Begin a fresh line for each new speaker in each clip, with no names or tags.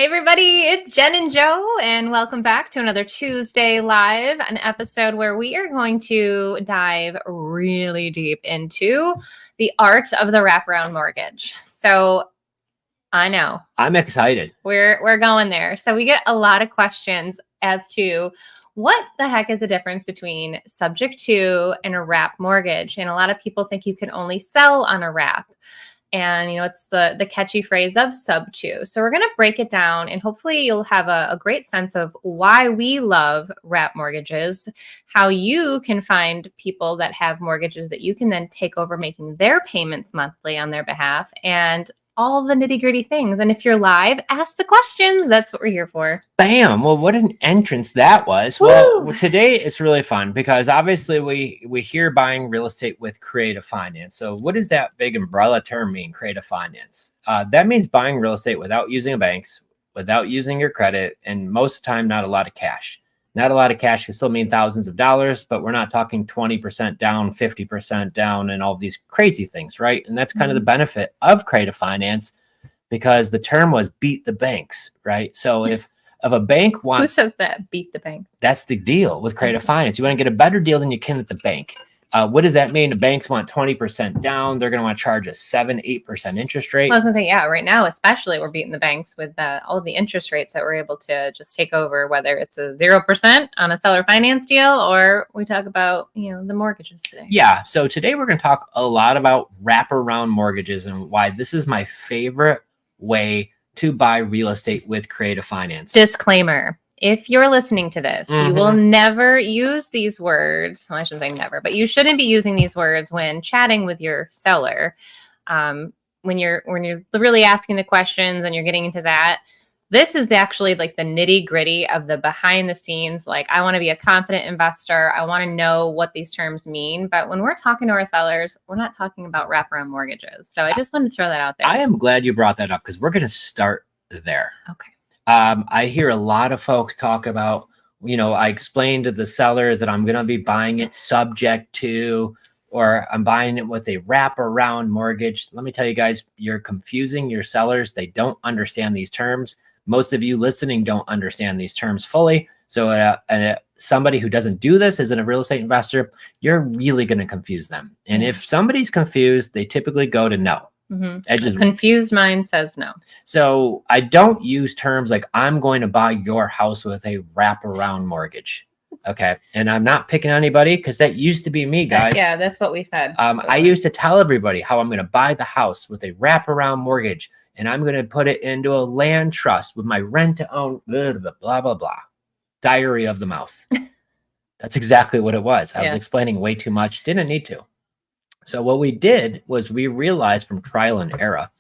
Hey everybody, it's Jenn and Joe, and welcome back to another Tuesday Live, an episode where we are going to dive really deep into the art of the wraparound mortgage. So I know
I'm excited.
We're going there. So we get a lot of questions as to what the heck is the difference between subject to and a wrap mortgage. And a lot of people think you can only sell on a wrap. And, it's the catchy phrase of sub to. So we're going to break it down and hopefully you'll have a great sense of why we love wrap mortgages, how you can find people that have mortgages that you can then take over making their payments monthly on their behalf, and all the nitty gritty things. And if you're live, ask the questions. That's what we're here for.
Bam. Well, what an entrance that was.
Woo!
Well, today it's really fun because obviously we hear buying real estate with creative finance. So what does that big umbrella term mean, creative finance? That means buying real estate without using banks, without using your credit, and most of the time, not a lot of cash. Not a lot of cash can still mean thousands of dollars, but we're not talking 20% down, 50% down, and all these crazy things, right? And that's kind of the benefit of creative finance, because the term was beat the banks, right? So if a bank wants...
Who says that? Beat the bank.
That's the deal with creative finance. You want to get a better deal than you can at the bank. What does that mean? The banks want 20% down. They're going to want to charge a 7-8% interest rate.
Well, I was going to say, yeah, right now, especially we're beating the banks with all of the interest rates that we're able to just take over, whether it's a 0% on a seller finance deal or we talk about, the mortgages today.
Yeah. So today we're going to talk a lot about wraparound mortgages and why this is my favorite way to buy real estate with creative finance.
Disclaimer. If you're listening to this, you will never use these words. Well, I shouldn't say never, but you shouldn't be using these words when chatting with your seller. When you're really asking the questions and you're getting into that, this is actually like the nitty gritty of the behind the scenes. Like, I want to be a confident investor. I want to know what these terms mean. But when we're talking to our sellers, we're not talking about wraparound mortgages. So I just wanted to throw that out there.
I am glad you brought that up because we're going to start there.
Okay.
I hear a lot of folks talk about, I explained to the seller that I'm going to be buying it subject to, or I'm buying it with a wraparound mortgage. Let me tell you guys, you're confusing your sellers. They don't understand these terms. Most of you listening don't understand these terms fully. So somebody who doesn't do this as a real estate investor, you're really going to confuse them. And if somebody's confused, they typically go to no.
A confused mind says no.
So I don't use terms like I'm going to buy your house with a wraparound mortgage. Okay. And I'm not picking on anybody because that used to be me, guys.
Yeah, that's what we said.
I used to tell everybody how I'm going to buy the house with a wraparound mortgage and I'm going to put it into a land trust with my rent to own, blah, blah, blah, blah, blah. Diary of the mouth. That's exactly what it was. I was explaining way too much. Didn't need to. So what we did was we realized from trial and error,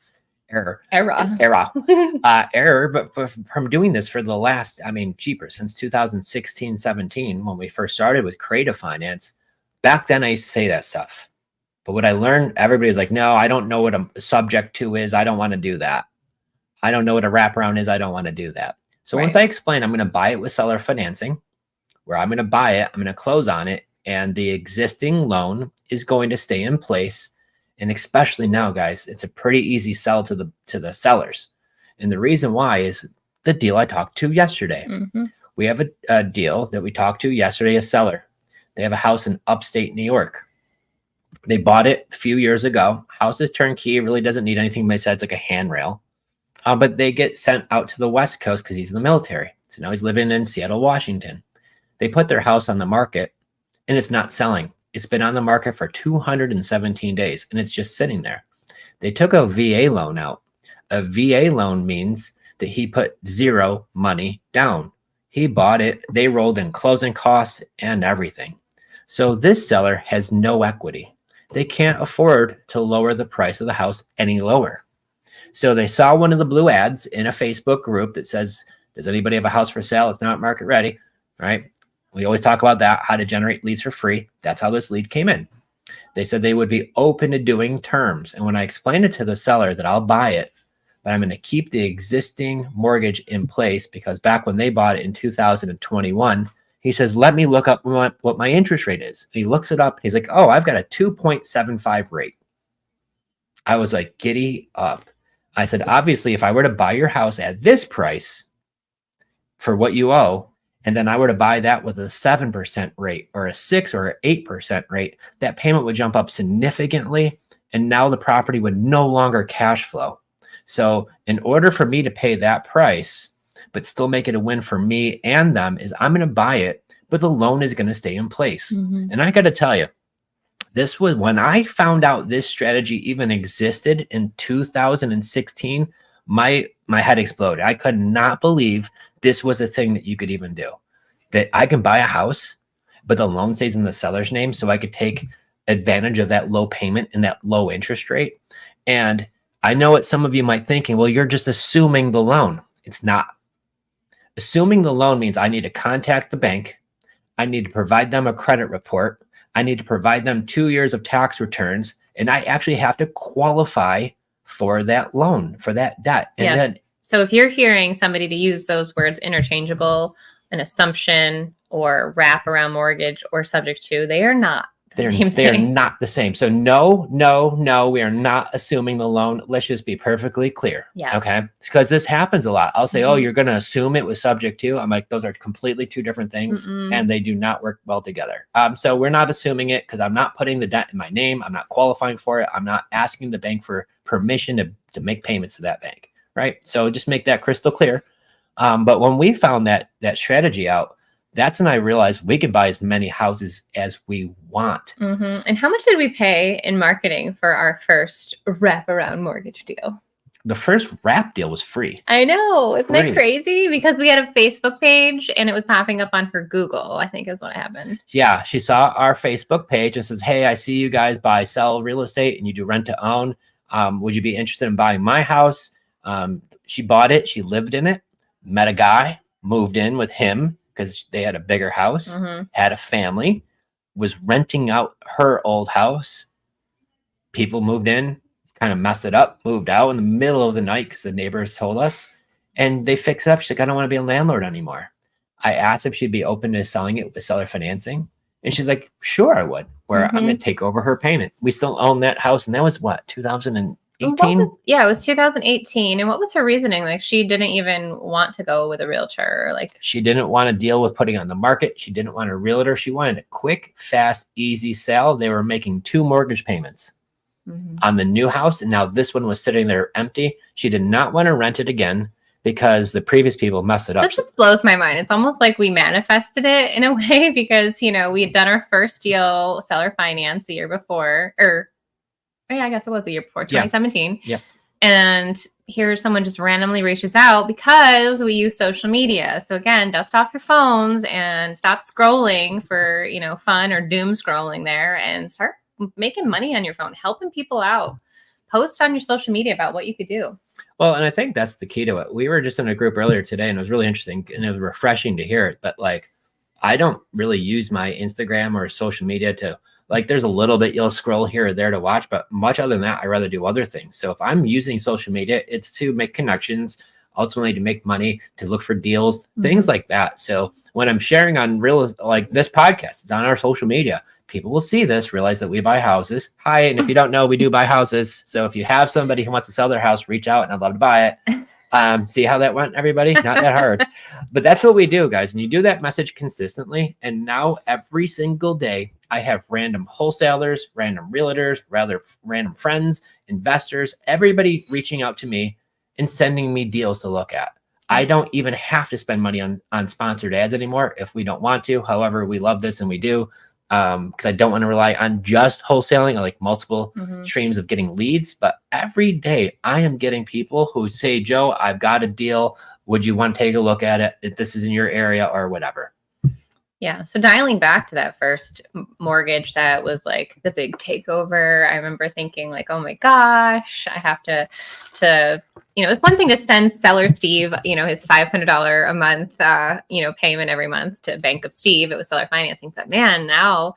but from doing this for the last, since 2016, 17, when we first started with creative finance, back then I used to say that stuff. But what I learned, everybody's like, no, I don't know what a subject to is. I don't want to do that. I don't know what a wraparound is. I don't want to do that. So once I explain, I'm going to buy it with seller financing, where I'm going to buy it, I'm going to close on it, and the existing loan is going to stay in place. And especially now, guys, it's a pretty easy sell to the sellers. And the reason why is the deal I talked to yesterday. We have a deal that we talked to yesterday, a seller. They have a house in upstate New York. They bought it a few years ago. House is turnkey, really doesn't need anything besides like a handrail. But they get sent out to the West Coast because he's in the military. So now he's living in Seattle, Washington. They put their house on the market. And it's not selling. It's been on the market for 217 days, and it's just sitting there. They took a VA loan out. A VA loan means that he put zero money down. He bought it. They rolled in closing costs and everything. So this seller has no equity. They can't afford to lower the price of the house any lower. So they saw one of the blue ads in a Facebook group that says, does anybody have a house for sale? It's not market ready, right? We always talk about that, how to generate leads for free. That's how this lead came in. They said they would be open to doing terms. And when I explained it to the seller that I'll buy it, but I'm going to keep the existing mortgage in place because back when they bought it in 2021, he says, let me look up what my interest rate is. And he looks it up. And he's like, oh, I've got a 2.75 rate. I was like, giddy up. I said, obviously, if I were to buy your house at this price for what you owe, and then I were to buy that with a 7% rate or a 6 or 8% rate, that payment would jump up significantly. And now the property would no longer cash flow. So in order for me to pay that price, but still make it a win for me and them, is I'm going to buy it, but the loan is going to stay in place. And I got to tell you, this was when I found out this strategy even existed in 2016, my head exploded. I could not believe this was a thing that you could even do, that I can buy a house, but the loan stays in the seller's name. So I could take advantage of that low payment and that low interest rate. And I know what some of you might thinking, well, you're just assuming the loan. It's not. Assuming the loan means I need to contact the bank. I need to provide them a credit report. I need to provide them 2 years of tax returns. And I actually have to qualify for that loan, for that debt. And then,
so if you're hearing somebody to use those words interchangeable, an assumption or wrap around mortgage or subject to, they are not.
They're not the same. So no, we are not assuming the loan. Let's just be perfectly clear.
Yes.
Okay. Because this happens a lot. I'll say, oh, you're going to assume it was subject to. I'm like, those are completely two different things and they do not work well together. So we're not assuming it because I'm not putting the debt in my name. I'm not qualifying for it. I'm not asking the bank for permission to make payments to that bank. Right. So just make that crystal clear. But when we found that strategy out, that's when I realized we can buy as many houses as we want.
And how much did we pay in marketing for our first wraparound mortgage deal?
The first wrap deal was free.
I know. Isn't that crazy? Because we had a Facebook page and it was popping up on her Google, I think is what happened.
Yeah. She saw our Facebook page and says, hey, I see you guys buy, sell real estate and you do rent to own. Would you be interested in buying my house? She bought it. She lived in it, met a guy, moved in with him, because they had a bigger house, had a family, was renting out her old house. People moved in, kind of messed it up, moved out in the middle of the night because the neighbors told us, and they fixed it up. She's like, I don't want to be a landlord anymore. I asked if she'd be open to selling it with seller financing. And she's like, sure, I would, where I'm going to take over her payment. We still own that house. And that was what, 2018?
Yeah, it was 2018. And what was her reasoning? Like, she didn't even want to go with a realtor. Like,
she didn't want to deal with putting on the market. She didn't want a realtor. She wanted a quick, fast, easy sale. They were making 2 mortgage payments on the new house. And now this one was sitting there empty. She did not want to rent it again because the previous people messed it up.
That just blows my mind. It's almost like we manifested it in a way because, you know, we had done our first deal, seller finance, the year before, or yeah, I guess it was the year before, 2017.
Yeah.
And here someone just randomly reaches out because we use social media. So again, dust off your phones and stop scrolling for, you know, fun or doom scrolling there and start making money on your phone, helping people out. Post on your social media about what you could do.
Well, and I think that's the key to it. We were just in a group earlier today and it was really interesting and it was refreshing to hear it. But like, I don't really use my Instagram or social media to, like, there's a little bit you'll scroll here or there to watch, but much other than that, I rather do other things. So if I'm using social media, it's to make connections, ultimately to make money, to look for deals, things like that. So when I'm sharing on like this podcast, it's on our social media. People will see this, realize that we buy houses. Hi, and if you don't know, we do buy houses. So if you have somebody who wants to sell their house, reach out and I'd love to buy it. See how that went, everybody? Not that hard. But that's what we do, guys. And you do that message consistently. And now every single day, I have random wholesalers, random realtors, random friends, investors, everybody reaching out to me and sending me deals to look at. I don't even have to spend money on sponsored ads anymore if we don't want to. However, we love this and we do. Because I don't want to rely on just wholesaling. I like multiple streams of getting leads. But every day I am getting people who say, Joe, I've got a deal. Would you want to take a look at it if this is in your area or whatever?
Yeah. So dialing back to that first mortgage that was like the big takeover, I remember thinking like, oh my gosh, I have to, you know, it's one thing to send seller Steve, you know, his $500 a month, you know, payment every month to Bank of Steve. It was seller financing, but man, now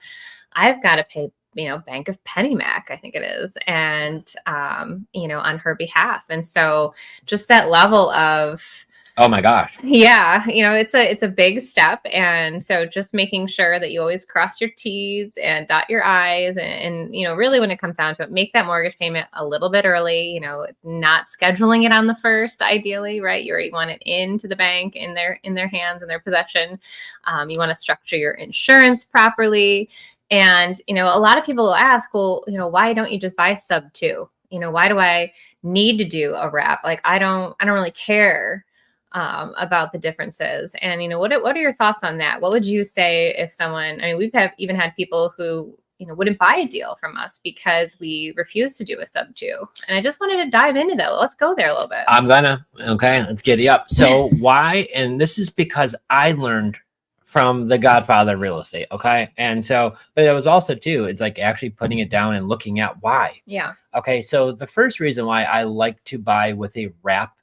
I've got to pay, you know, Bank of Pennymac, I think it is. And, you know, on her behalf. And so just that level of
Oh my gosh.
Yeah, it's a big step, and so just making sure that you always cross your T's and dot your I's, and really when it comes down to it, make that mortgage payment a little bit early. Not scheduling it on the first, ideally, right? You already want it into the bank in their hands, in their possession. You want to structure your insurance properly, and a lot of people will ask, well, why don't you just buy sub two? Why do I need to do a wrap? Like I don't really care about the differences. And what are your thoughts on that? What would you say if someone? I mean, even had people who wouldn't buy a deal from us because we refused to do a sub two. And I just wanted to dive into that. Let's go there a little bit.
Okay, let's get you up. So why? And this is because I learned from the godfather of real estate. Okay. And so, but it was also too, it's like actually putting it down and looking at why.
Yeah.
Okay. So the first reason why I like to buy with a wrap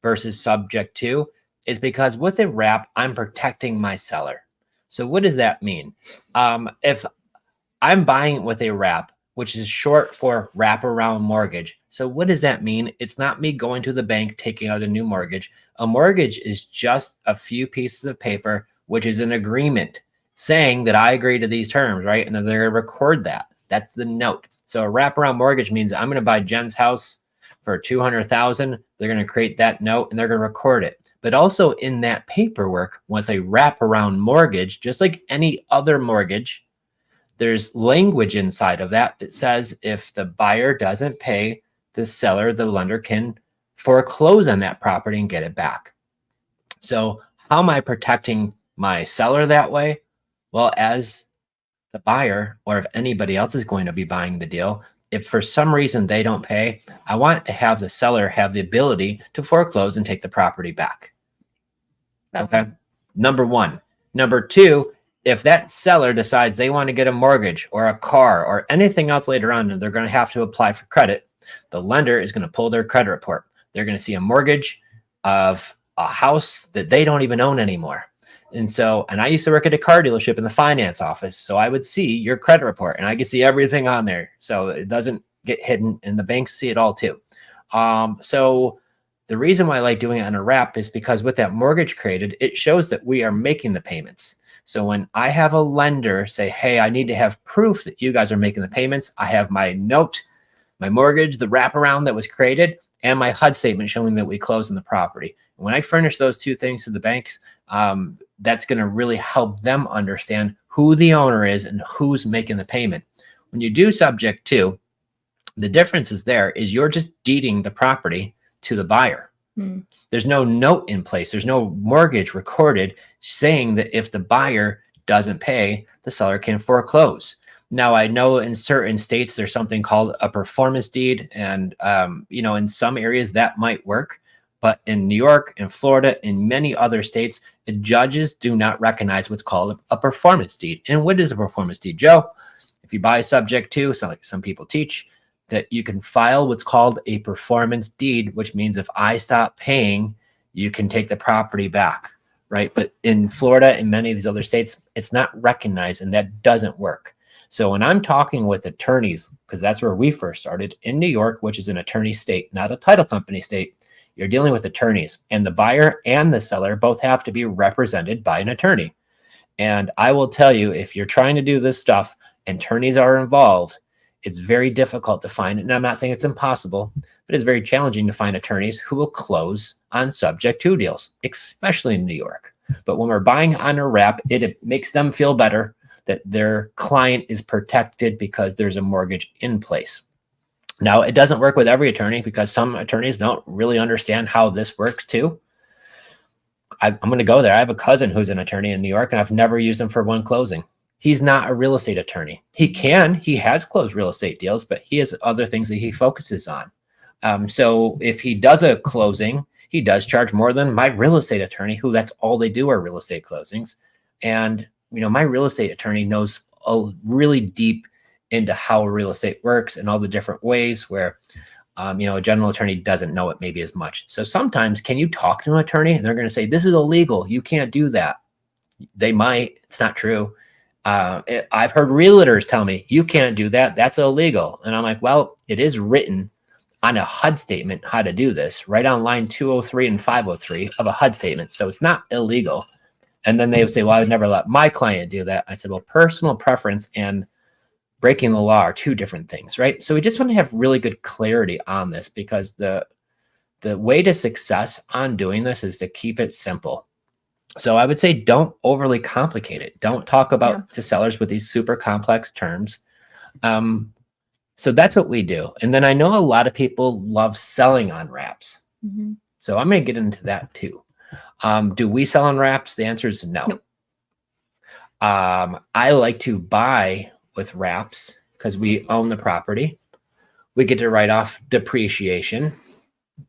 versus subject to is because with a wrap, I'm protecting my seller. So what does that mean? If I'm buying it with a wrap, which is short for wraparound mortgage. So what does that mean? It's not me going to the bank, taking out a new mortgage. A mortgage is just a few pieces of paper, which is an agreement saying that I agree to these terms, right? And then they're going to record that. That's the note. So a wraparound mortgage means I'm going to buy Jen's house for $200,000. They're going to create that note and they're going to record it. But also in that paperwork with a wraparound mortgage, just like any other mortgage, there's language inside of that that says if the buyer doesn't pay the seller, the lender can foreclose on that property and get it back. So how am I protecting my seller that way? Well, as the buyer, or if anybody else is going to be buying the deal, if for some reason they don't pay, I want to have the seller have the ability to foreclose and take the property back. Okay. Number one. Number two, if that seller decides they want to get a mortgage or a car or anything else later on, and they're going to have to apply for credit, the lender is going to pull their credit report. They're going to see a mortgage of a house that they don't even own anymore. And I used to work at a car dealership in the finance office. So I would see your credit report and I could see everything on there. So it doesn't get hidden and the banks see it all too. So the reason why I like doing it on a wrap is because with that mortgage created, it shows that we are making the payments. So when I have a lender say, hey, I need to have proof that you guys are making the payments, I have my note, my mortgage, the wraparound that was created, and my HUD statement showing that we closed on the property. When I furnish those two things to the banks, that's going to really help them understand who the owner is and who's making the payment. When you do subject to, the difference is you're just deeding the property to the buyer. There's no note in place. There's no mortgage recorded saying that if the buyer doesn't pay, the seller can foreclose. Now, I know in certain states, there's something called a performance deed. And, in some areas that might work. But in New York and Florida and many other states, the judges do not recognize what's called a performance deed. And what is a performance deed, Joe? If you buy subject to, so like some people teach, that you can file what's called a performance deed, which means if I stop paying, you can take the property back, right? But in Florida and many of these other states, it's not recognized and that doesn't work. So when I'm talking with attorneys, because that's where we first started in New York, which is an attorney state, not a title company state, you're dealing with attorneys and the buyer and the seller both have to be represented by an attorney. And I will tell you, if you're trying to do this stuff, attorneys are involved, it's very difficult to find. And I'm not saying it's impossible, but it's very challenging to find attorneys who will close on subject to deals, especially in New York. But when we're buying on a wrap, it makes them feel better that their client is protected because there's a mortgage in place. Now, it doesn't work with every attorney because some attorneys don't really understand how this works too. I'm going to go there. I have a cousin who's an attorney in New York, and I've never used him for one closing. He's not a real estate attorney. He has closed real estate deals, but he has other things that he focuses on. So if he does a closing, he does charge more than my real estate attorney, who that's all they do are real estate closings. And, my real estate attorney knows really deep into how real estate works and all the different ways where, a general attorney doesn't know it maybe as much. So sometimes can you talk to an attorney and they're going to say, this is illegal. You can't do that. They might, it's not true. I've heard realtors tell me you can't do that. That's illegal. And I'm like, well, it is written on a HUD statement how to do this, right on line 203 and 503 of a HUD statement. So it's not illegal. And then they would say, well, I would never let my client do that. I said, well, personal preference and breaking the law are two different things, right? So we just want to have really good clarity on this, because the way to success on doing this is to keep it simple. So I would say don't overly complicate it. Don't talk about to sellers with these super complex terms. So that's what we do. And then I know a lot of people love selling on wraps. So I'm going to get into that too. Do we sell on wraps? The answer is no. Nope. I like to buy with wraps because we own the property. We get to write off depreciation.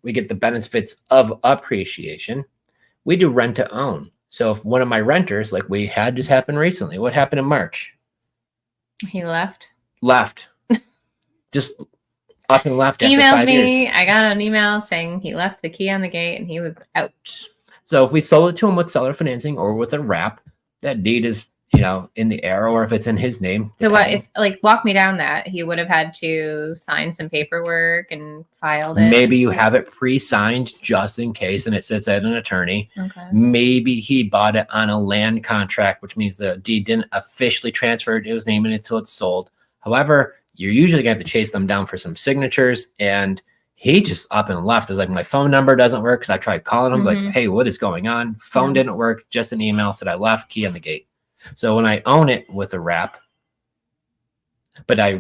We get the benefits of appreciation. We do rent to own. So if one of my renters, like we had just happened recently, what happened in March?
He left.
Just up and left.
Emailed me. I got an email saying he left the key on the gate and he was out.
So if we sold it to him with seller financing or with a wrap, that deed is, in the air, or if it's in his name.
So what if, walk me down that? He would have had to sign some paperwork and filed it.
Maybe you have it pre-signed just in case, and it sits at an attorney.
Okay.
Maybe he bought it on a land contract, which means the deed didn't officially transfer to his name until it's sold. However, you're usually going to have to chase them down for some signatures, and he just up and left. It was like, my phone number doesn't work, because I tried calling him, like, hey, what is going on? Phone didn't work, just an email said I left, key on the gate. So when I own it with a wrap, but I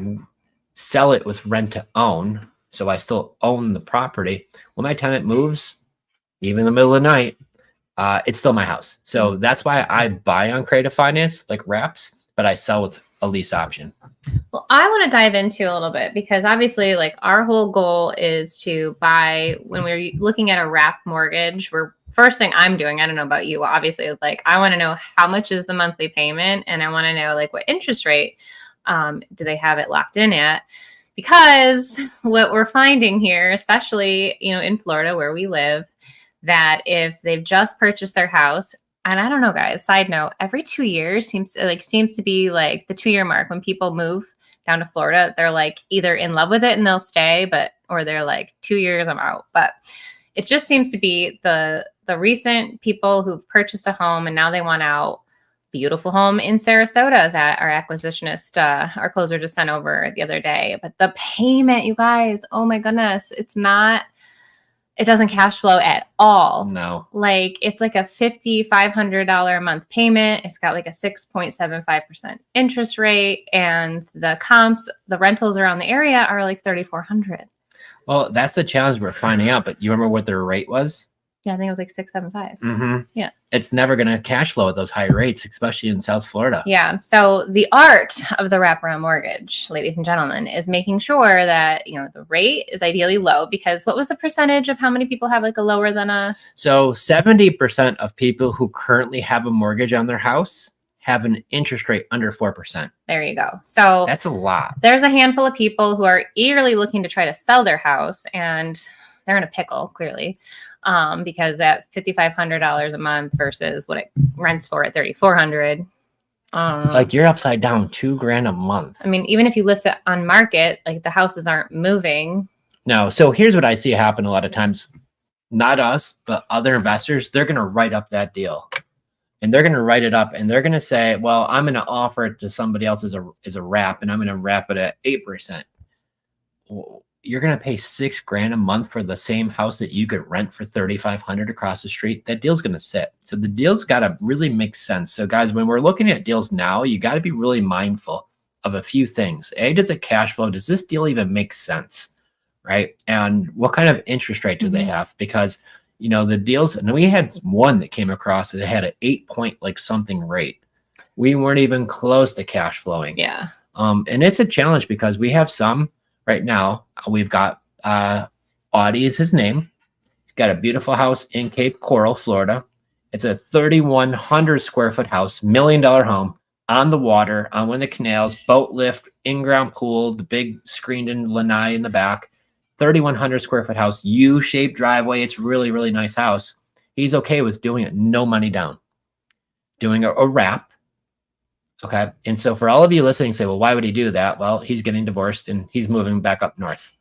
sell it with rent to own, so I still own the property, when my tenant moves, even in the middle of the night, it's still my house. So that's why I buy on creative finance, like wraps, but I sell with a lease option.
Well, I want to dive into a little bit, because obviously, our whole goal is to buy, when we're looking at a wrap mortgage, first thing I'm doing, I don't know about you, obviously, I want to know how much is the monthly payment, and I want to know what interest rate do they have it locked in at? Because what we're finding here, especially, in Florida where we live, that if they've just purchased their house, and I don't know, guys, side note, every 2 years seems to be the 2-year mark when people move down to Florida. They're either in love with it and they'll stay, or they're 2 years, I'm out. But it just seems to be the recent people who've purchased a home and now they want out. Beautiful home in Sarasota that our acquisitionist, our closer, just sent over the other day. But the payment, you guys, oh my goodness, it doesn't cash flow at all.
No.
It's a $5,500 a month payment. It's got a 6.75% interest rate. And the comps, the rentals around the area are $3,400.
Well, that's the challenge we're finding out. But you remember what their rate was?
Yeah, I think it was 675.
Mm-hmm.
Yeah.
It's never going to cash flow at those high rates, especially in South Florida.
Yeah. So the art of the wraparound mortgage, ladies and gentlemen, is making sure that, the rate is ideally low, because what was the percentage of how many people have a lower than a?
So 70% of people who currently have a mortgage on their house have an interest rate under 4%.
There you go. So
that's a lot.
There's a handful of people who are eagerly looking to try to sell their house, and they're in a pickle, clearly, because at $5,500 a month versus what it rents for at $3,400.
You're upside down $2,000 a month.
I mean, even if you list it on market, the houses aren't moving.
No. So here's what I see happen a lot of times. Not us, but other investors, they're going to write up that deal. And they're going to write it up and they're going to say, well, I'm going to offer it to somebody else as a wrap, and I'm going to wrap it at 8%. Well, you're going to pay $6,000 a month for the same house that you could rent for $3,500 across the street. That deal's going to sit. So the deal's got to really make sense. So guys, when we're looking at deals now, you got to be really mindful of a few things. A, does it cash flow? Does this deal even make sense? Right? And what kind of interest rate do they have? Because the deals, and we had one that came across that had an 8 something rate. We weren't even close to cash flowing.
Yeah.
And it's a challenge because we have some right now. We've got Audie is his name. He's got a beautiful house in Cape Coral, Florida. It's a 3,100 square foot house, $1 million home on the water, on one of the canals, boat lift, in-ground pool, the big screened-in lanai in the back. 3,100 square foot house, U-shaped driveway. It's really, really nice house. He's okay with doing it, no money down, doing a wrap. Okay. And so for all of you listening, say, well, why would he do that? Well, he's getting divorced and he's moving back up north.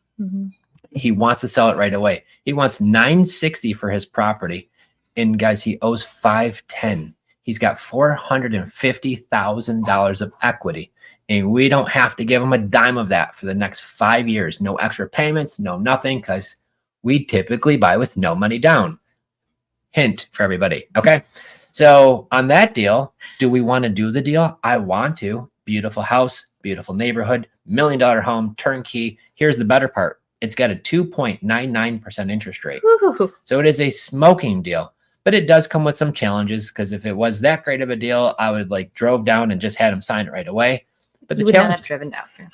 He wants to sell it right away. He wants $960 for his property. And guys, he owes $510. He's got $450,000 of equity. And we don't have to give him a dime of that for the next 5 years. No extra payments, no nothing, because we typically buy with no money down. Hint for everybody. Okay. So on that deal, do we want to do the deal? I want to. Beautiful house, beautiful neighborhood, $1 million home, turnkey. Here's the better part. It's got a 2.99% interest rate.
Ooh.
So it is a smoking deal, but it does come with some challenges, because if it was that great of a deal, I would like drove down and just had him sign it right away. But
You
the
would not
challenge,
have driven down there.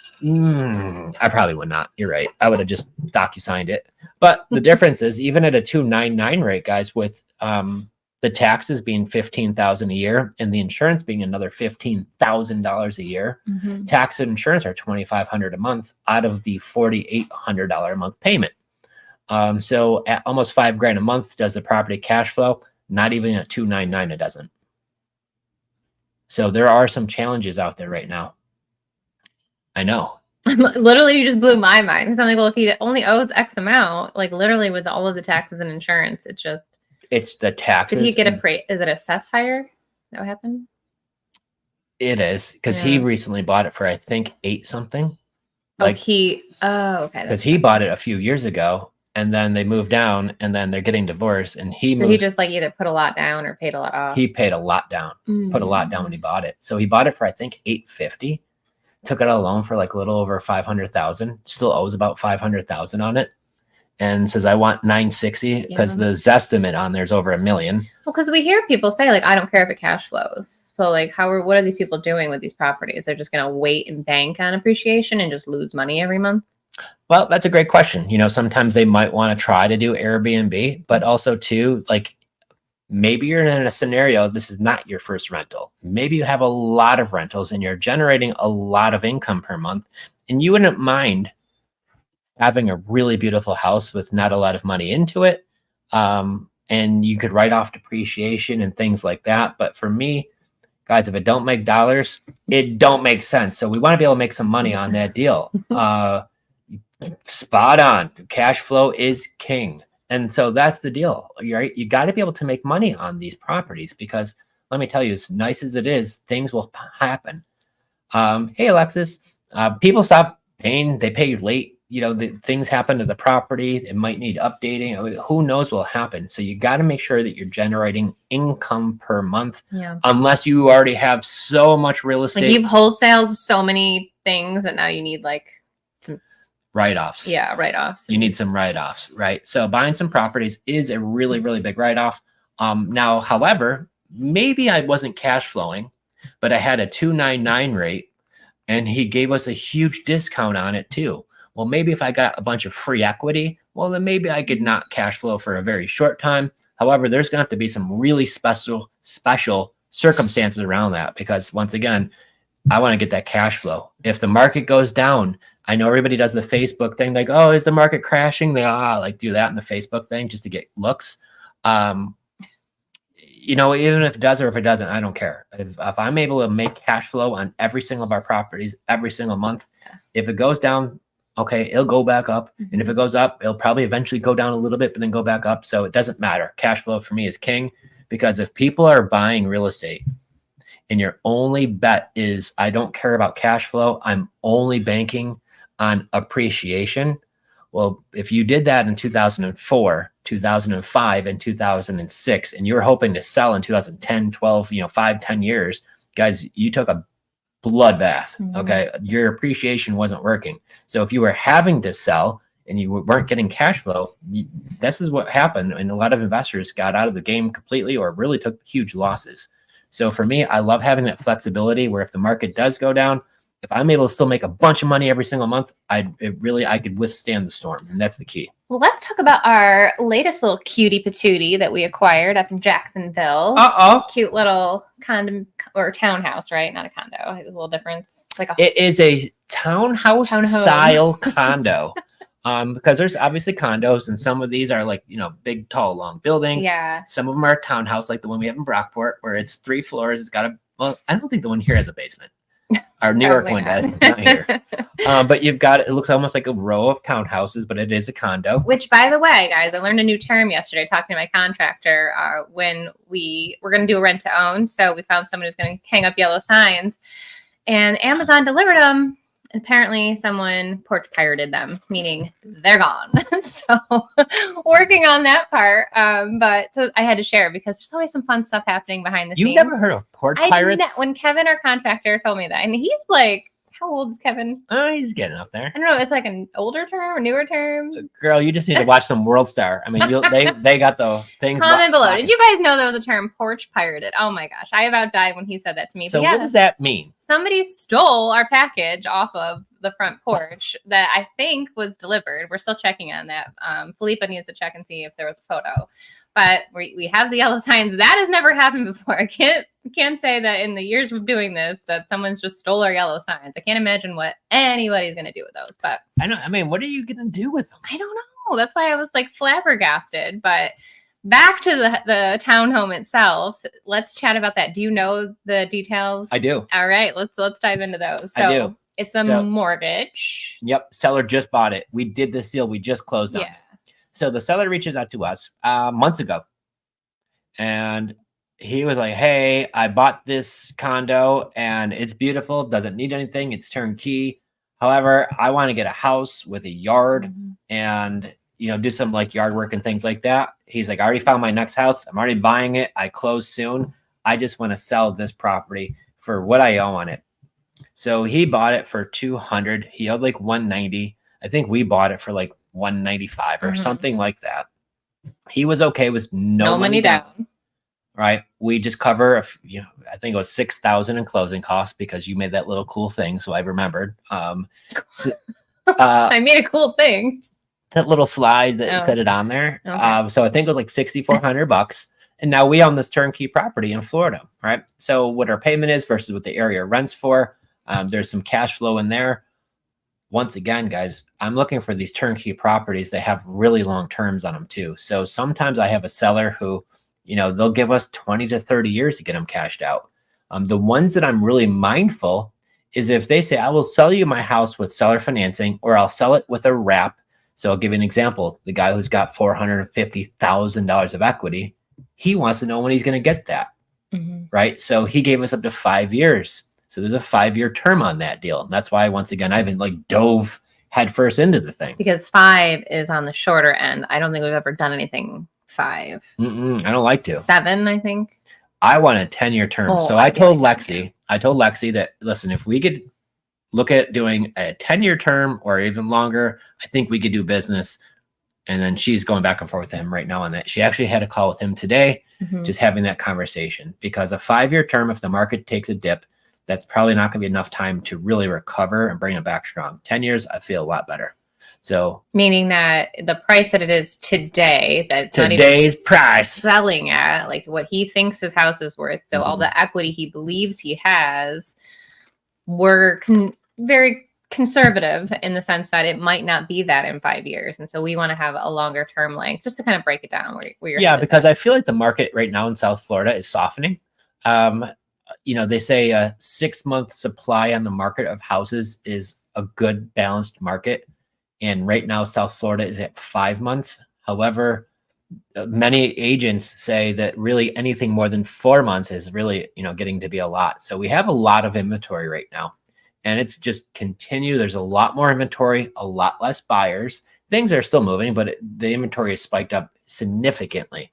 I probably would not. You're right. I would have just docu-signed it. But the difference is, even at a 2.99 rate, guys, with the taxes being $15,000 a year and the insurance being another $15,000 a year, tax and insurance are $2,500 a month out of the $4,800 a month payment. So at almost $5,000 a month, does the property cash flow? Not even at 2.99, it doesn't. So there are some challenges out there right now. I know.
Literally, you just blew my mind, because I'm like, well, if he only owes X amount, like literally with all of the taxes and insurance,
It's the taxes.
Did he get is it assessed higher? Is that what happened?
It is, because he recently bought it for, I think, 8 something.
Okay.
Because he bought it a few years ago, and then they moved down, and then they're getting divorced, and he
just like either put a lot down or paid a lot off.
He paid a lot down, put a lot down when he bought it. So he bought it for, I think, $850. Took it out a loan for like a little over $500,000. Still owes about $500,000 on it, and says I want $960 because the Zestimate on there's over $1 million.
Well, because we hear people say like, I don't care if it cash flows. So like, what are these people doing with these properties? They're just gonna wait and bank on appreciation and just lose money every month.
Well, that's a great question. You know, sometimes they might want to try to do Airbnb, but also too, like, maybe you're in a scenario, this is not your first rental. Maybe you have a lot of rentals and you're generating a lot of income per month, and you wouldn't mind having a really beautiful house with not a lot of money into it. And you could write off depreciation and things like that. But for me, guys, if it don't make dollars, it don't make sense. So we want to be able to make some money on that deal. Spot on. Cash flow is king. And so that's the deal. Right? You got to be able to make money on these properties, because let me tell you, as nice as it is, things will happen. Hey, Alexis, people stop paying. They pay late. You know, things happen to the property. It might need updating. I mean, who knows what will happen? So you got to make sure that you're generating income per month, unless you already have so much real estate.
Like you've wholesaled so many things that now you need like some
write-offs.
Yeah, write-offs.
You need some write-offs, right? So buying some properties is a really, really big write-off. Now, however, maybe I wasn't cash flowing, but I had a 2.99 rate, and he gave us a huge discount on it too. Well, maybe if I got a bunch of free equity, well, then maybe I could not cash flow for a very short time. However, there's going to have to be some really special circumstances around that, because once again, I want to get that cash flow. If the market goes down, I know everybody does the Facebook thing, like, oh, is the market crashing? They like do that in the Facebook thing just to get looks. You know, even if it does or if it doesn't, I don't care. If I'm able to make cash flow on every single of our properties every single month, if it goes down, okay, it'll go back up. And if it goes up, it'll probably eventually go down a little bit, but then go back up. So it doesn't matter. Cash flow for me is king, because if people are buying real estate and your only bet is, I don't care about cash flow, I'm only banking on appreciation. Well, if you did that in 2004, 2005, and 2006, and you were hoping to sell in 2010, 12, 5, 10 years, guys, you took a bloodbath. Okay. Your appreciation wasn't working. So if you were having to sell and you weren't getting cash flow, this is what happened. And a lot of investors got out of the game completely, or really took huge losses. So for me, I love having that flexibility where if the market does go down, if I'm able to still make a bunch of money every single month, I could withstand the storm. And that's the key.
Well, let's talk about our latest little cutie patootie that we acquired up in Jacksonville. Cute little condo or townhouse, right? Not a condo. There's a little difference. It's like
it is a townhouse style condo. Because there's obviously condos, and some of these are like, big, tall, long buildings.
Yeah.
Some of them are townhouse, like the one we have in Brockport, where it's 3 floors. It's got I don't think the one here has a basement. Our New York one
Probably
does, not here. But you've got, it looks almost like a row of townhouses, but it is a condo.
Which, by the way, guys, I learned a new term yesterday talking to my contractor when we were going to do a rent to own. So we found someone who's going to hang up yellow signs, and Amazon delivered them. Apparently someone porch pirated them, meaning they're gone. So working on that part. But so I had to share because there's always some fun stuff happening behind the scenes.
You've never heard of porch pirates?
When Kevin, our contractor, told me that, and he's like, how old is Kevin?
Oh, he's getting up there.
I don't know. It's like an older term or newer term.
Girl, you just need to watch some World Star. I mean, they got the things.
Comment below. Did you guys know there was a term, porch pirated? Oh my gosh. I about died when he said that to me.
So what does that mean?
Somebody stole our package off of the front porch that I think was delivered. We're still checking on that. Felipa needs to check and see if there was a photo. But we have the yellow signs. That has never happened before. I can't say that in the years of doing this that someone's just stole our yellow signs. I can't imagine what anybody's going to do with those. But
I know. I mean, what are you going to do with them?
I don't know. That's why I was like flabbergasted. But back to the townhome itself. Let's chat about that. Do you know the details?
I do.
All right. Let's dive into those. So
I do.
It's a mortgage.
Yep. Seller just bought it. We did this deal. We just closed on it. So the seller reaches out to us months ago, and he was like, hey, I bought this condo and it's beautiful. Doesn't need anything. It's turnkey. However, I want to get a house with a yard and, do some like yard work and things like that. He's like, I already found my next house. I'm already buying it. I close soon. I just want to sell this property for what I owe on it. So he bought it for $200. He owed like $190. I think we bought it for like $195 or something like that. He was okay with no money down. Right. We just cover, I think it was $6,000 in closing costs because you made that little cool thing. So I remembered. I
made a cool thing.
That little slide that said it on there.
Okay.
So I think it was like $6,400. And now we own this turnkey property in Florida. Right. So what our payment is versus what the area rents for. There's some cash flow in there. Once again, guys, I'm looking for these turnkey properties that have really long terms on them too. So sometimes I have a seller who, they'll give us 20 to 30 years to get them cashed out. The ones that I'm really mindful is if they say, I will sell you my house with seller financing, or I'll sell it with a wrap. So I'll give you an example. The guy who's got $450,000 of equity, he wants to know when he's going to get that. Right. So he gave us up to 5 years. So there's a 5-year term on that deal. And that's why, once again, I haven't dove headfirst into the thing.
Because 5 is on the shorter end. I don't think we've ever done anything 5.
I don't like to.
7, I think.
I want a 10-year term. So I told Lexi that, listen, if we could look at doing a 10-year term or even longer, I think we could do business. And then she's going back and forth with him right now on that. She actually had a call with him today, just having that conversation. Because a 5-year term, if the market takes a dip, that's probably not going to be enough time to really recover and bring it back strong. 10 years, I feel a lot better. So
meaning that the price that it is today, that's
today's price
selling at, like what he thinks his house is worth. So all the equity he believes he has, we're very conservative in the sense that it might not be that in 5 years. And so we want to have a longer term length just to kind of break it down where you're
because I feel like the market right now in South Florida is softening. They say a 6-month supply on the market of houses is a good balanced market. And right now, South Florida is at 5 months. However, many agents say that really anything more than 4 months is really, getting to be a lot. So we have a lot of inventory right now, and it's just continue. There's a lot more inventory, a lot less buyers. Things are still moving, but the inventory is spiked up significantly.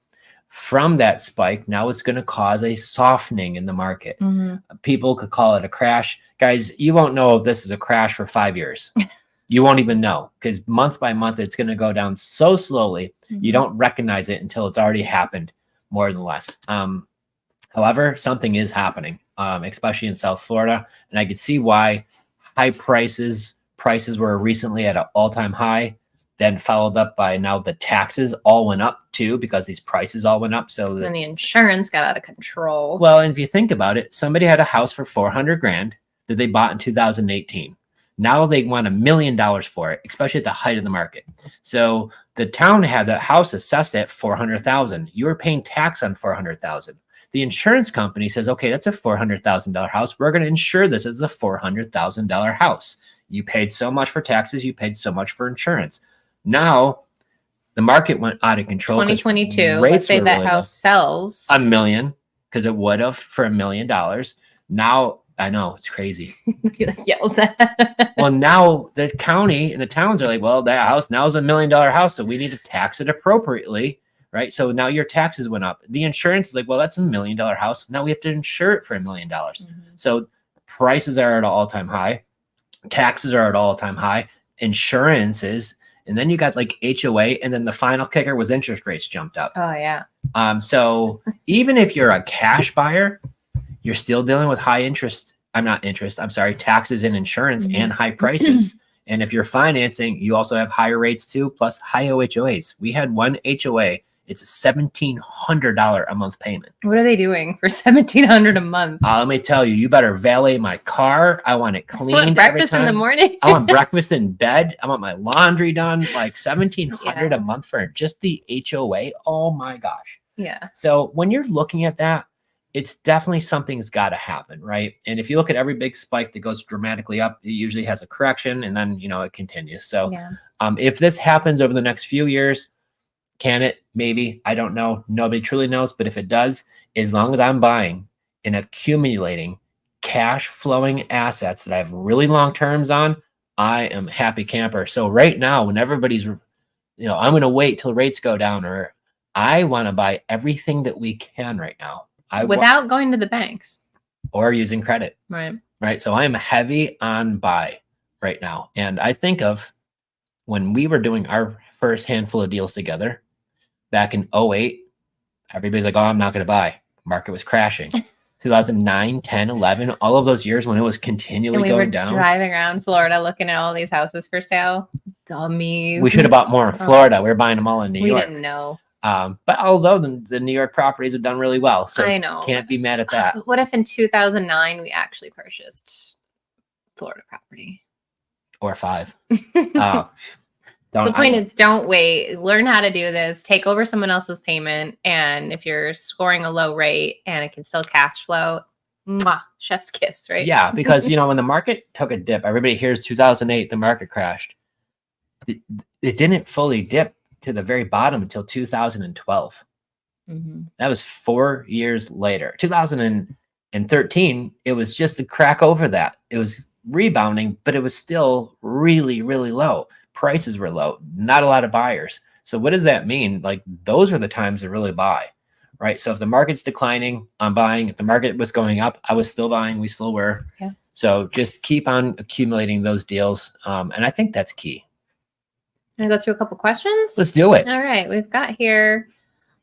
From that spike, now it's going to cause a softening in the market. People could call it a crash. Guys, you won't know if this is a crash for 5 years. You won't even know, because month by month, it's going to go down so slowly. You don't recognize it until it's already happened, more than less. However, something is happening, especially in South Florida. And I could see why high prices were recently at an all-time high. Then followed up by now the taxes all went up too, because these prices all went up. So
and the insurance got out of control.
Well, and if you think about it, somebody had a house for $400,000 that they bought in 2018. Now they want $1 million for it, especially at the height of the market. So the town had that house assessed at $400,000. You were paying tax on $400,000. The insurance company says, okay, that's a $400,000 house. We're going to insure this as a $400,000 house. You paid so much for taxes. You paid so much for insurance. Now the market went out of control.
2022, let's say that house sells
$1 million, because it would have for $1 million. Now, I know it's crazy.
Yell that.
Well, now the county and the towns are like, well, that house now is $1 million house, so we need to tax it appropriately, right? So now your taxes went up. The insurance is like, well, that's $1 million house. Now we have to insure it for $1 million. So prices are at an all-time high. Taxes are at an all-time high. Insurances, and then you got like HOA, and then the final kicker was interest rates jumped up.
Oh yeah.
So even if you're a cash buyer, you're still dealing with high interest. I'm sorry, taxes and insurance and high prices. And if you're financing, you also have higher rates too, plus high OHOAs. We had one HOA. It's a $1,700 a month payment.
What are they doing for $1,700 a month?
Let me tell you, you better valet my car. I want it cleaned.
I want breakfast in the morning.
I want breakfast in bed. I want my laundry done. Like $1,700 a month for just the HOA. Oh my gosh.
Yeah.
So when you're looking at that, it's definitely something's got to happen, right? And if you look at every big spike that goes dramatically up, it usually has a correction, and then it continues. So if this happens over the next few years, can it? Maybe. I don't know. Nobody truly knows. But if it does, as long as I'm buying and accumulating cash flowing assets that I have really long terms on, I am a happy camper. So right now, when everybody's, I'm going to wait till rates go down, or I want to buy everything that we can right now.
Without going to the banks.
Or using credit.
Right.
So I am heavy on buy right now. And I think of when we were doing our first handful of deals together back in 2008, everybody's like, oh, I'm not going to buy. Market was crashing. 2009, 10, 11, all of those years when it was continually going down.
Driving around Florida looking at all these houses for sale. Dummies.
We should have bought more in Florida. We were buying them all in New York.
We didn't know.
But although the New York properties have done really well, so
I know.
Can't be mad at that.
What if in 2009 we actually purchased Florida property?
Or 5.
The point is, don't wait. Learn how to do this. Take over someone else's payment. And if you're scoring a low rate and it can still cash flow, chef's kiss, right?
Yeah, because, when the market took a dip, everybody hears 2008, the market crashed. It didn't fully dip to the very bottom until 2012. That was 4 years later. 2013, it was just a crack over that. It was rebounding, but it was still really, really low. Prices were low, not a lot of buyers. So what does that mean? Like, those are the times to really buy, right? So if the market's declining, I'm buying. If the market was going up, I was still buying. We still were.
Yeah.
So just keep on accumulating those deals. And I think that's key.
Can I go through a couple questions?
Let's do it.
All right. We've got here,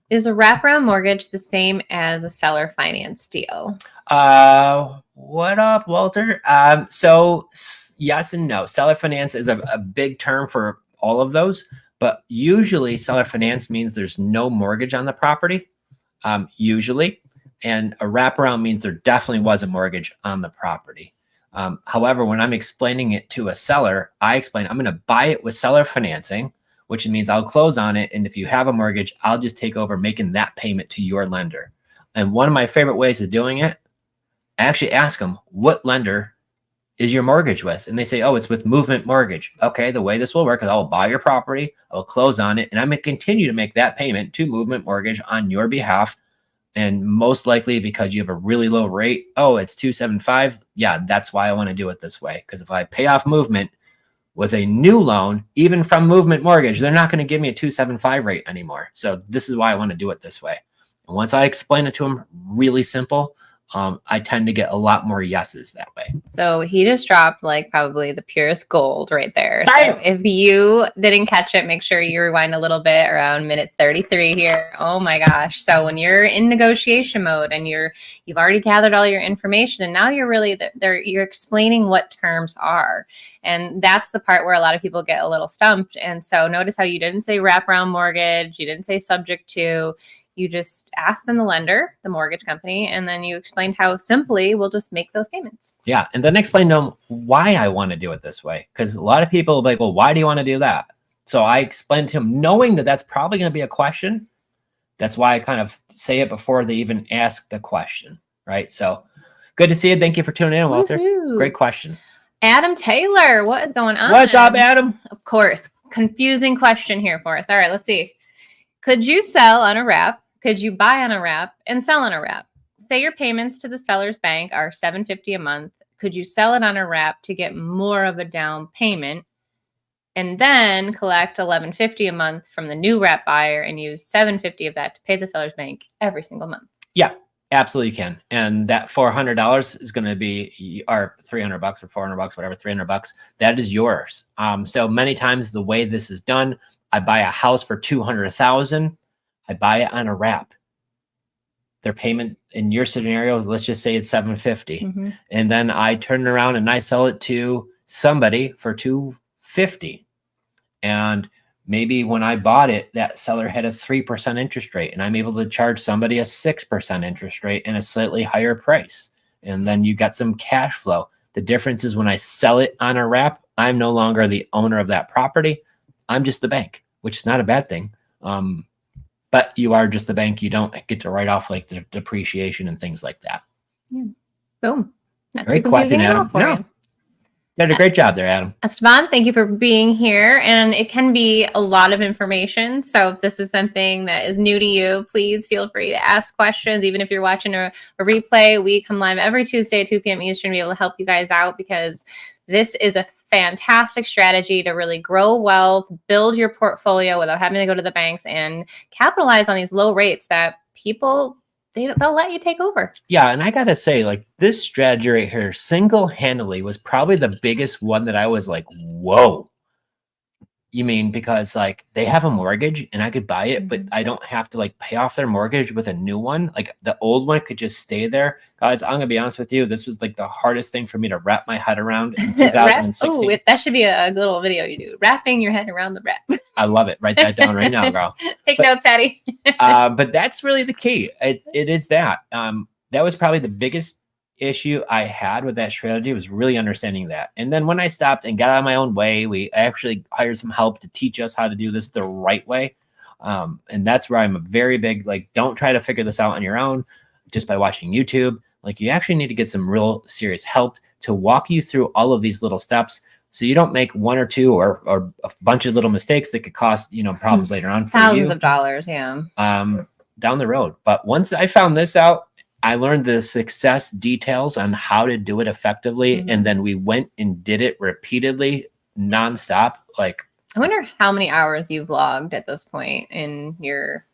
is a wraparound mortgage the same as a seller finance deal?
What up, Walter? So yes and no. Seller finance is a big term for all of those, but usually seller finance means there's no mortgage on the property, usually. And a wraparound means there definitely was a mortgage on the property. However, when I'm explaining it to a seller, I explain I'm going to buy it with seller financing, which means I'll close on it. And if you have a mortgage, I'll just take over making that payment to your lender. And one of my favorite ways of doing it, I actually ask them, what lender is your mortgage with? And they say, oh, it's with Movement Mortgage. Okay, the way this will work is I'll buy your property, I'll close on it, and I'm going to continue to make that payment to Movement Mortgage on your behalf. And most likely because you have a really low rate, oh, it's 275. Yeah, that's why I want to do it this way. Because if I pay off Movement with a new loan, even from Movement Mortgage, they're not going to give me a 275 rate anymore. So this is why I want to do it this way. And once I explain it to them, really simple, I tend to get a lot more yeses that way.
So he just dropped like probably the purest gold right there. So if you didn't catch it, make sure you rewind a little bit around minute 33 here. Oh my gosh. So when you're in negotiation mode and you've already gathered all your information and now you're really you're explaining what terms are. And that's the part where a lot of people get a little stumped. And so notice how you didn't say wraparound mortgage, you didn't say subject to. You just asked them the lender, the mortgage company, and then you explained how simply we'll just make those payments.
Yeah. And then explain to them why I want to do it this way. Because a lot of people will be like, well, why do you want to do that? So I explained to him, knowing that that's probably going to be a question. That's why I kind of say it before they even ask the question, right? So good to see you. Thank you for tuning in, Walter.
Woohoo.
Great question.
Adam Taylor, what is going on?
What's up, Adam?
Of course. Confusing question here for us. All right, let's see. Could you sell on a wrap? Could you buy on a wrap and sell on a wrap? Say your payments to the seller's bank are $750 a month. Could you sell it on a wrap to get more of a down payment and then collect $1150 a month from the new wrap buyer and use $750 of that to pay the seller's bank every single month?
Yeah, absolutely can. And that $400 is going to be, or $300 or $400, whatever, $300. That is yours. So many times the way this is done, I buy a house for $200,000. I buy it on a wrap. Their payment in your scenario, let's just say it's $750, and then I turn around and I sell it to somebody for $250. And maybe when I bought it, that seller had a 3% interest rate, and I'm able to charge somebody a 6% interest rate and a slightly higher price. And then you got some cash flow. The difference is when I sell it on a wrap, I'm no longer the owner of that property. I'm just the bank, which is not a bad thing. But you are just the bank. You don't get to write off like the depreciation and things like that.
Yeah. Boom. Not
Great question, Adam. No. You did a great job there, Adam.
Esteban, thank you for being here. And it can be a lot of information. So if this is something that is new to you, please feel free to ask questions. Even if you're watching a replay, we come live every Tuesday at 2 p.m. Eastern to be able to help you guys out, because this is a fantastic strategy to really grow wealth, build your portfolio without having to go to the banks, and capitalize on these low rates that people, they'll let you take over.
Yeah, and I gotta say, like, this strategy right here, single-handedly, was probably the biggest one that I was like, whoa. You mean, because like they have a mortgage and I could buy it, but I don't have to like pay off their mortgage with a new one. Like the old one could just stay there. Guys, I'm gonna be honest with you. This was like the hardest thing for me to wrap my head around in 2016.
Oh, that should be a little video you do. Wrapping your head around the wrap.
I love it. Write that down right now, girl.
Take notes, Hattie.
But that's really the key. It is that. That was probably the biggest issue I had with that strategy, was really understanding that. And then when I stopped and got out of my own way, we actually hired some help to teach us how to do this the right way. And that's where I'm a very big, like, don't try to figure this out on your own just by watching YouTube. Like, you actually need to get some real serious help to walk you through all of these little steps, so you don't make one or two or a bunch of little mistakes that could cost, problems later on.
Thousands of dollars. Yeah.
Down the road. But once I found this out, I learned the success details on how to do it effectively. And then we went and did it repeatedly, nonstop. Like,
I wonder how many hours you've logged at this point in your.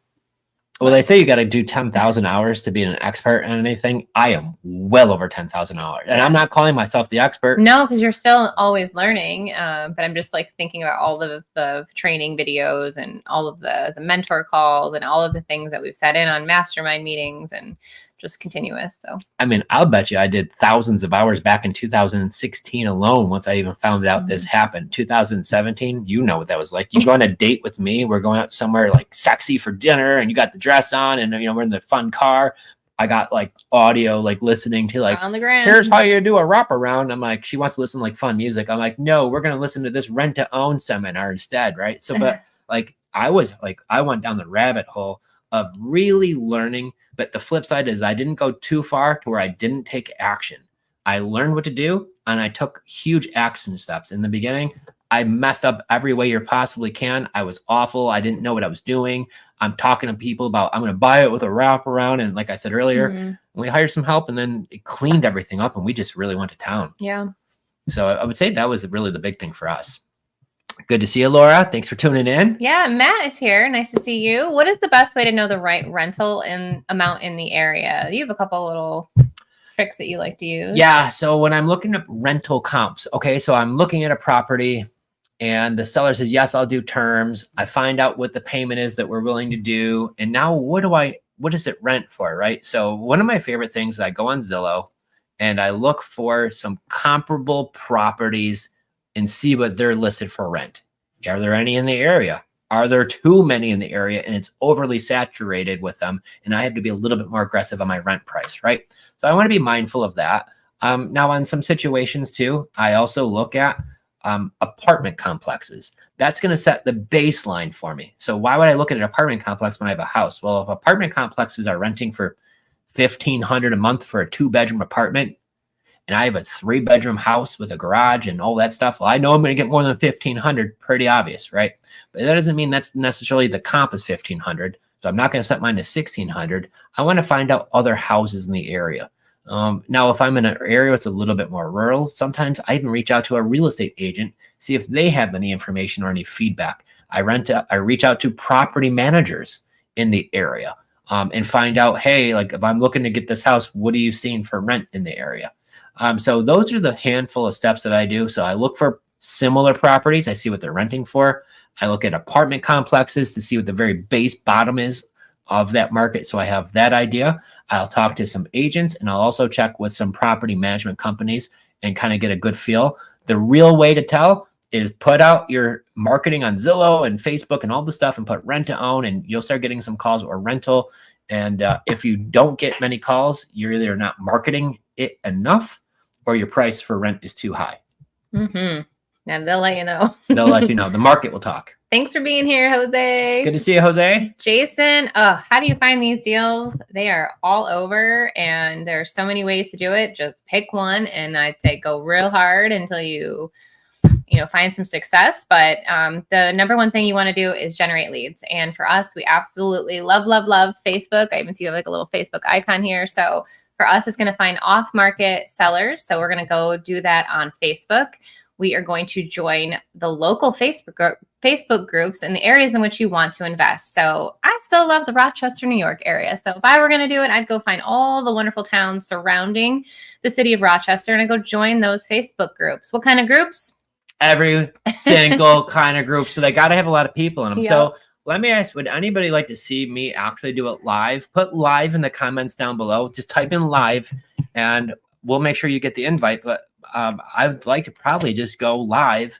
Well, they say you got to do 10,000 hours to be an expert on anything. I am well over 10,000 hours, and I'm not calling myself the expert.
No, because you're still always learning. But I'm just like thinking about all the training videos and all of the mentor calls and all of the things that we've set in on mastermind meetings and just continuous. So, I
mean, I'll bet you I did thousands of hours back in 2016 alone. Once I even found out this happened, 2017, you know what that was like. You go on a date with me, we're going out somewhere like sexy for dinner, and you got the dress on, and we're in the fun car. I got like audio, like listening to like,
on the ground.
Here's how you do a wraparound. I'm like, she wants to listen to like fun music. I'm like, no, we're gonna listen to this rent to own seminar instead, right? So, but like I went down the rabbit hole of really learning. But the flip side is I didn't go too far to where I didn't take action. I learned what to do, and I took huge action steps. In the beginning, I messed up every way you possibly can. I was awful. I didn't know what I was doing. I'm talking to people about, I'm going to buy it with a wraparound. And like I said earlier, we hired some help, and then it cleaned everything up, and we just really went to town.
Yeah.
So I would say that was really the big thing for us. Good to see you, Laura. Thanks for tuning in.
Yeah, Matt is here. Nice to see you. What is the best way to know the right rental amount in the area? You have a couple little tricks that you like to use.
Yeah, so when I'm looking at rental comps, okay, so I'm looking at a property, and the seller says, yes, I'll do terms. I find out what the payment is that we're willing to do. And now what does it rent for, right? So one of my favorite things is I go on Zillow and I look for some comparable properties and see what they're listed for rent. Are there any in the area? Are there too many in the area and it's overly saturated with them, and I have to be a little bit more aggressive on my rent price, right? So I want to be mindful of that. Now on some situations too, I also look at apartment complexes. That's going to set the baseline for me. So why would I look at an apartment complex when I have a house? Well, if apartment complexes are renting for $1,500 a month for a 2-bedroom apartment, and I have a 3-bedroom house with a garage and all that stuff, well, I know I'm going to get more than 1,500. Pretty obvious, right? But that doesn't mean that's necessarily the comp is 1,500. So I'm not going to set mine to 1,600. I want to find out other houses in the area. Now, if I'm in an area that's a little bit more rural, sometimes I even reach out to a real estate agent, see if they have any information or any feedback. I reach out to property managers in the area and find out, hey, like if I'm looking to get this house, what are you seeing for rent in the area? So those are the handful of steps that I do. So I look for similar properties. I see what they're renting for. I look at apartment complexes to see what the very base bottom is of that market. So I have that idea. I'll talk to some agents, and I'll also check with some property management companies and kind of get a good feel. The real way to tell is put out your marketing on Zillow and Facebook and all the stuff and put rent to own, and you'll start getting some calls or rental. And if you don't get many calls, you're either not marketing it enough or your price for rent is too high.
Mm-hmm. And they'll let you know.
They'll let you know. The market will talk.
Thanks for being here, Jose.
Good to see you, Jose.
Jason, how do you find these deals? They are all over, and there are so many ways to do it. Just pick one, and I'd say go real hard until you find some success. But the number one thing you want to do is generate leads. And for us, we absolutely love Facebook. I even see you have like a little Facebook icon here. So for us, it's going to find off-market sellers. So we're going to go do that on Facebook. We are going to join the local Facebook groups in the areas in which you want to invest. So I still love the Rochester, New York area. So if I were going to do it, I'd go find all the wonderful towns surrounding the city of Rochester and I'd go join those Facebook groups. What kind of groups?
Every single kind of group. So they got to have a lot of people in them.
Yep.
So let me ask, would anybody like to see me actually do it live? Put live in the comments down below. Just type in live and we'll make sure you get the invite. But I'd like to probably just go live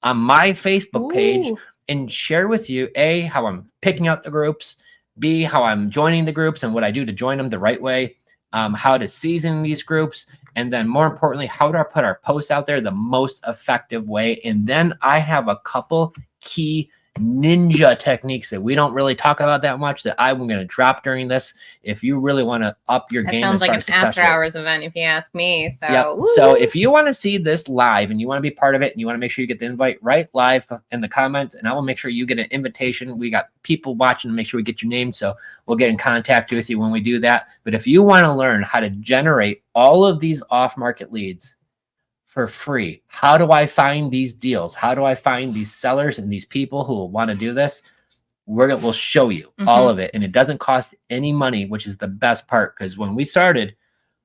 on my Facebook page and share with you, A, how I'm picking out the groups, B, how I'm joining the groups and what I do to join them the right way, how to season these groups, and then more importantly, how do I put our posts out there the most effective way. And then I have a couple key ninja techniques that we don't really talk about that much that I'm going to drop during this. If you really want to up your game,
sounds like an after hours event, if you ask me. So,
yep. So if you want to see this live and you want to be part of it and you want to make sure you get the invite, write live in the comments and I will make sure you get an invitation. We got people watching to make sure we get your name. So we'll get in contact with you when we do that. But if you want to learn how to generate all of these off-market leads for free, how do I find these deals? How do I find these sellers and these people who will want to do this? We'll show you all of it. And it doesn't cost any money, which is the best part. Because when we started,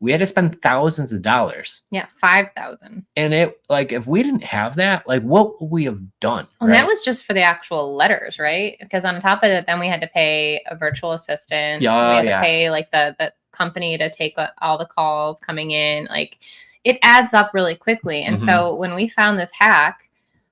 we had to spend thousands of dollars.
Yeah, $5,000.
And if we didn't have that, what would we have done?
Well, right? That was just for the actual letters, right? Because on top of it, then we had to pay a virtual assistant. We had to pay the company to take all the calls coming in. It adds up really quickly. And so when we found this hack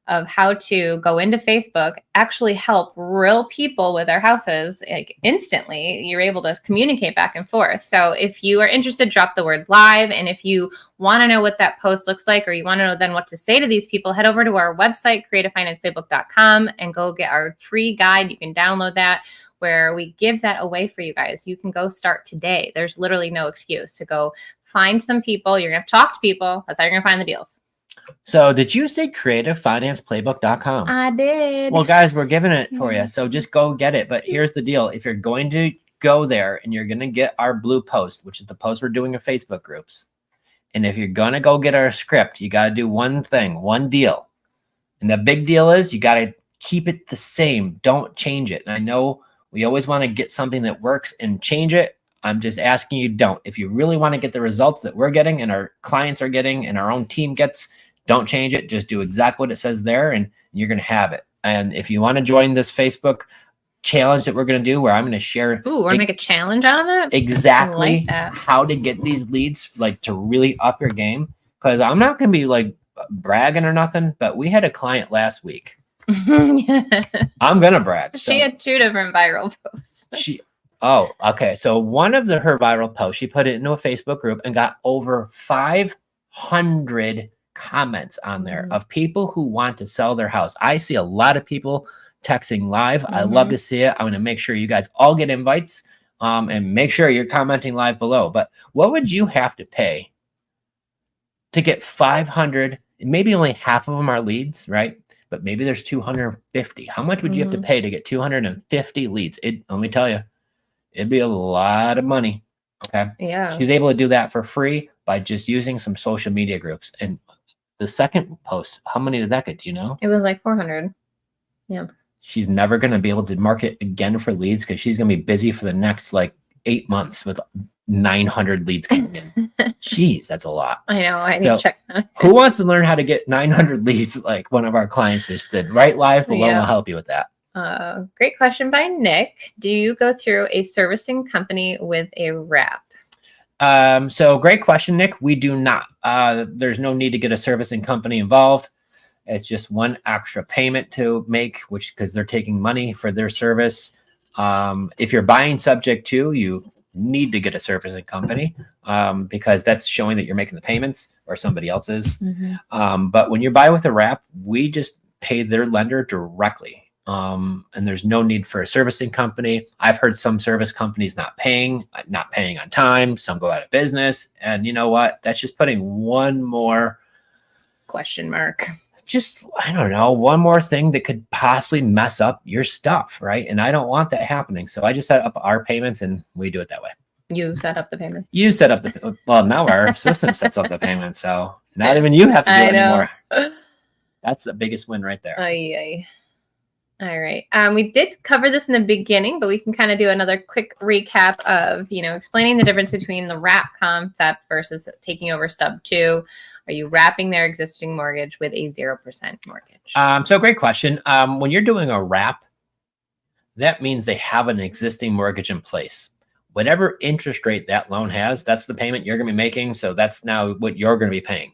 of how to go into Facebook, actually help real people with their houses, instantly, you're able to communicate back and forth. So if you are interested, drop the word live. And if you want to know what that post looks like, or you want to know then what to say to these people, head over to our website, creativefinanceplaybook.com, and go get our free guide. You can download that, where we give that away for you guys. You can go start today. There's literally no excuse to go find some people. You're going to have to talk to people. That's how you're going to find the deals.
So did you say creativefinanceplaybook.com?
I did.
Well, guys, we're giving it for you. So just go get it. But here's the deal. If you're going to go there and you're going to get our blue post, which is the post we're doing in Facebook groups. And if you're going to go get our script, you got to do one thing, one deal. And the big deal is you got to keep it the same. Don't change it. And I know we always want to get something that works and change it. I'm just asking you, don't. If you really want to get the results that we're getting and our clients are getting and our own team gets, don't change it. Just do exactly what it says there and you're going to have it. And if you want to join this Facebook challenge that we're going to do, where I'm going to share.
Ooh, we're going to make a challenge out of it?
Exactly how to get these leads, to really up your game. Because I'm not going to be bragging or nothing, but we had a client last week. I'm going to brag.
She had 2 different viral posts.
Oh, okay. So one of her viral posts, she put it into a Facebook group and got over 500 comments on there of people who want to sell their house. I see a lot of people texting live. I love to see it. I'm going to make sure you guys all get invites, and make sure you're commenting live below. But what would you have to pay to get 500? Maybe only half of them are leads, right? But maybe there's 250. How much would you have to pay to get 250 leads? Let me tell you, it'd be a lot of money. Okay.
Yeah.
She's able to do that for free by just using some social media groups. And the second post, how many did that get? Do you know?
It was like 400. Yeah.
She's never going to be able to market again for leads because she's going to be busy for the next like 8 months with 900 leads coming in. Jeez, that's a lot.
I know. I need to check that.
Who wants to learn how to get 900 leads like one of our clients just did? Right live below, I'll help you with that.
Great question by Nick. Do you go through a servicing company with a wrap?
So great question, Nick. We do not. There's no need to get a servicing company involved. It's just one extra payment to make, which because they're taking money for their service. If you're buying subject to, you need to get a servicing company because that's showing that you're making the payments or somebody else is. But when you buy with a wrap, we just pay their lender directly. And there's no need for a servicing company. I've heard some service companies not paying on time. Some go out of business. And you know what? That's just putting one more
question mark.
Just, I don't know, one more thing that could possibly mess up your stuff, right? And I don't want that happening. So I just set up our payments and we do it that way.
You set up the payment.
You set up the, well, now our system sets up the payment. So not even you have to do it anymore. That's the biggest win right there.
All right. We did cover this in the beginning, but we can kind of do another quick recap of, explaining the difference between the wrap concept versus taking over sub 2. Are you wrapping their existing mortgage with a 0% mortgage?
So great question. When you're doing a wrap, that means they have an existing mortgage in place. Whatever interest rate that loan has, that's the payment you're going to be making. So that's now what you're going to be paying.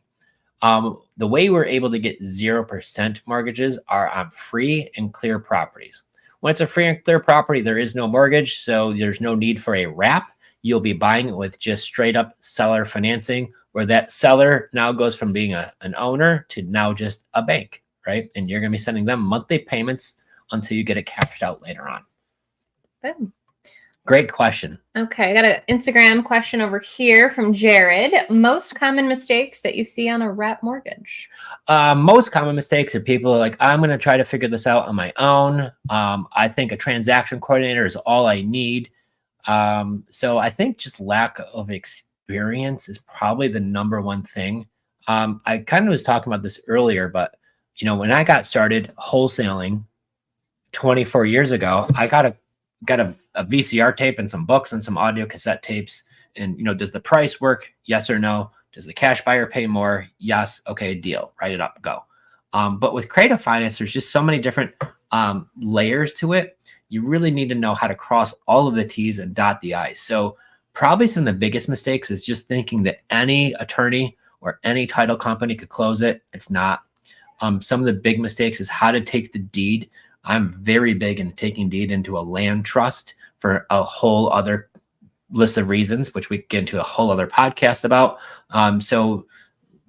The way we're able to get 0% mortgages are on free and clear properties. When it's a free and clear property, there is no mortgage, so there's no need for a wrap. You'll be buying it with just straight up seller financing, where that seller now goes from being an owner to now just a bank, right? And you're going to be sending them monthly payments until you get it cashed out later on.
Good.
Great question.
Okay, I got an Instagram question over here from Jared. Most common mistakes that you see on a wrap mortgage?
Most common mistakes are people are like, I'm going to try to figure this out on my own. I think a transaction coordinator is all I need. So I think just lack of experience is probably the number one thing. I kind of was talking about this earlier, but when I got started wholesaling 24 years ago, I got a VCR tape and some books and some audio cassette tapes. And, does the price work? Yes or no? Does the cash buyer pay more? Yes. Okay, deal. Write it up, go. But with creative finance, there's just so many different layers to it. You really need to know how to cross all of the T's and dot the I's. So probably some of the biggest mistakes is just thinking that any attorney or any title company could close it. It's not. Some of the big mistakes is how to take the deed. I'm very big in taking deed into a land trust for a whole other list of reasons, which we get into a whole other podcast about. So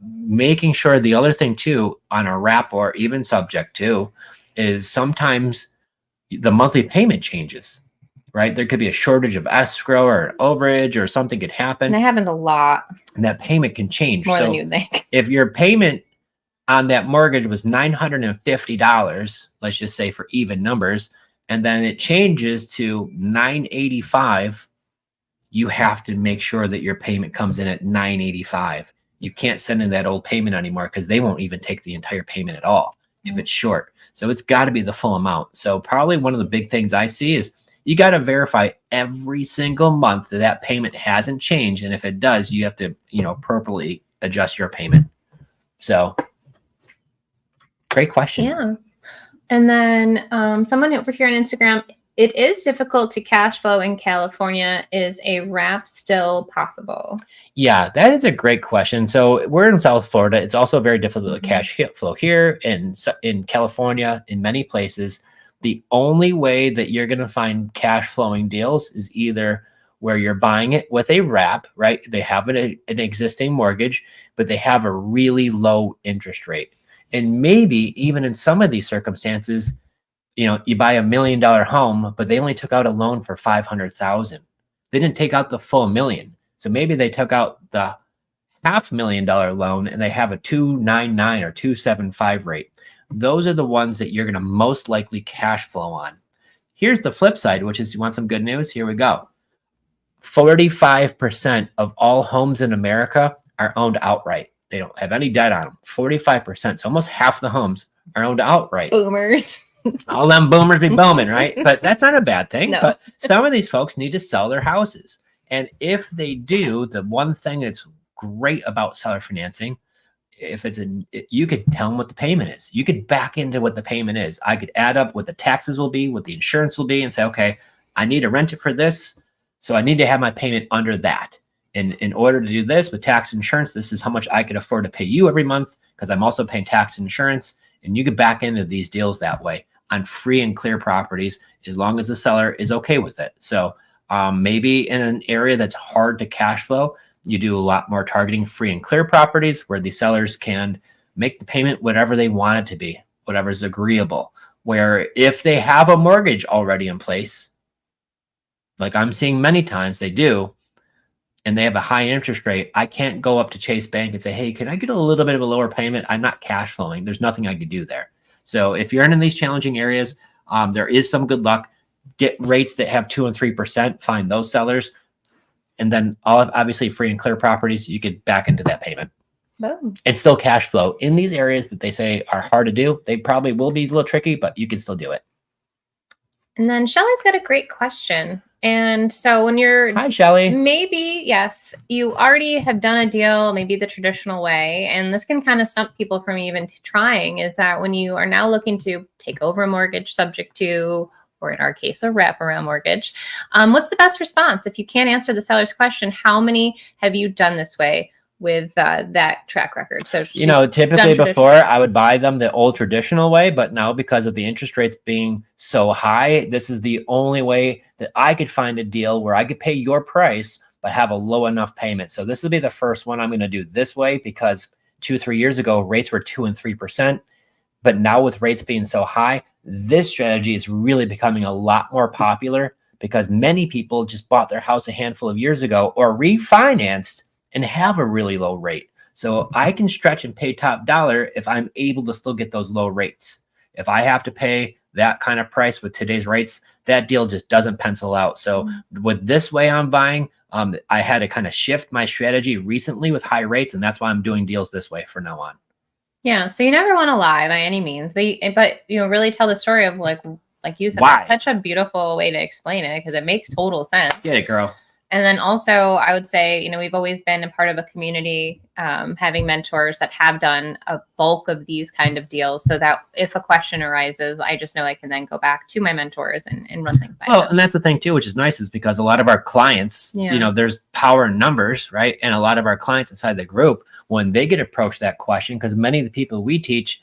making sure the other thing too on a wrap or even subject to is sometimes the monthly payment changes, right? There could be a shortage of escrow or an overage or something could happen.
And that happens a lot.
And that payment can change.
More than you think.
If your payment on that mortgage was $950, let's just say for even numbers, and then it changes to $985, you have to make sure that your payment comes in at $985. You can't send in that old payment anymore because they won't even take the entire payment at all if it's short. So it's got to be the full amount. So probably one of the big things I see is you got to verify every single month that payment hasn't changed. And if it does, you have to, appropriately adjust your payment. So great question.
Yeah. And then someone over here on Instagram, it is difficult to cash flow in California. Is a wrap still possible?
Yeah, that is a great question. So we're in South Florida. It's also very difficult to cash flow here in California, in many places. The only way that you're going to find cash flowing deals is either where you're buying it with a wrap, right? They have an existing mortgage, but they have a really low interest rate. And maybe even in some of these circumstances, you buy $1 million home, but they only took out a loan for 500,000. They didn't take out the full million. So maybe they took out the $500,000 loan and they have a 299 or 275 rate. Those are the ones that you're going to most likely cash flow on. Here's the flip side, which is, you want some good news? Here we go. 45% of all homes in America are owned outright. They don't have any debt on them. 45%. So almost half the homes are owned outright.
Boomers.
All them boomers be booming, right? But that's not a bad thing.
No.
But some of these folks need to sell their houses. And if they do, the one thing that's great about seller financing, you could tell them what the payment is. You could back into what the payment is. I could add up what the taxes will be, what the insurance will be, and say, okay, I need to rent it for this, so I need to have my payment under that. And in order to do this with tax insurance, this is how much I could afford to pay you every month, because I'm also paying tax insurance. And you could back into these deals that way on free and clear properties, as long as the seller is okay with it. So maybe in an area that's hard to cash flow, you do a lot more targeting free and clear properties where the sellers can make the payment whatever they want it to be, whatever is agreeable. Where if they have a mortgage already in place, like I'm seeing many times they do, and they have a high interest rate, I can't go up to Chase Bank and say, hey, can I get a little bit of a lower payment? I'm not cash flowing. There's nothing I could do there. So if you're in these challenging areas, there is some good luck. Get rates that have 2 and 3%, find those sellers. And then obviously free and clear properties, you could back into that payment.
Boom.
And still cash flow in these areas that they say are hard to do. They probably will be a little tricky, but you can still do it.
And then Shelly's got a great question. And so when you're,
hi, Shelly.
Maybe, yes, you already have done a deal, maybe the traditional way, and this can kind of stump people from even trying, is that when you are now looking to take over a mortgage subject to, or in our case, a wraparound mortgage, what's the best response? If you can't answer the seller's question, how many have you done this way with that track record? So,
typically before I would buy them the old traditional way, but now because of the interest rates being so high, this is the only way that I could find a deal where I could pay your price, but have a low enough payment. So this will be the first one I'm going to do this way, because 2-3 years ago, rates were 2 and 3%. But now with rates being so high, this strategy is really becoming a lot more popular, because many people just bought their house a handful of years ago or refinanced and have a really low rate. So I can stretch and pay top dollar if I'm able to still get those low rates. If I have to pay that kind of price with today's rates, that deal just doesn't pencil out. So with this way I'm buying, I had to kind of shift my strategy recently with high rates, and that's why I'm doing deals this way from now on.
Yeah. So you never want to lie by any means, but really tell the story of like you said,
why?
That's such a beautiful way to explain it, because it makes total sense.
Get it, girl.
And then also I would say, we've always been a part of a community, having mentors that have done a bulk of these kind of deals, so that if a question arises, I just know I can then go back to my mentors and run things by them.
And that's the thing too, which is nice, is because a lot of our clients, there's power in numbers, right? And a lot of our clients inside the group, when they get approached that question, because many of the people we teach,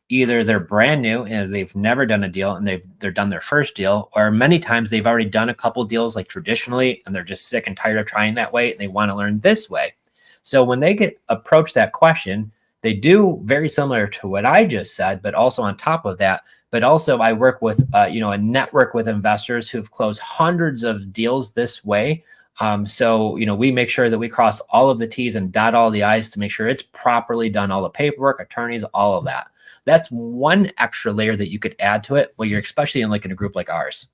either they're brand new and they've never done a deal and they're done their first deal, or many times they've already done a couple deals like traditionally and they're just sick and tired of trying that way and they want to learn this way. So when they get approached that question, they do very similar to what I just said, but also on top of that. But also I work with a network with investors who've closed hundreds of deals this way. So we make sure that we cross all of the T's and dot all the I's to make sure it's properly done, all the paperwork, attorneys, all of that. That's one extra layer that you could add to it, when you're especially in a group like ours.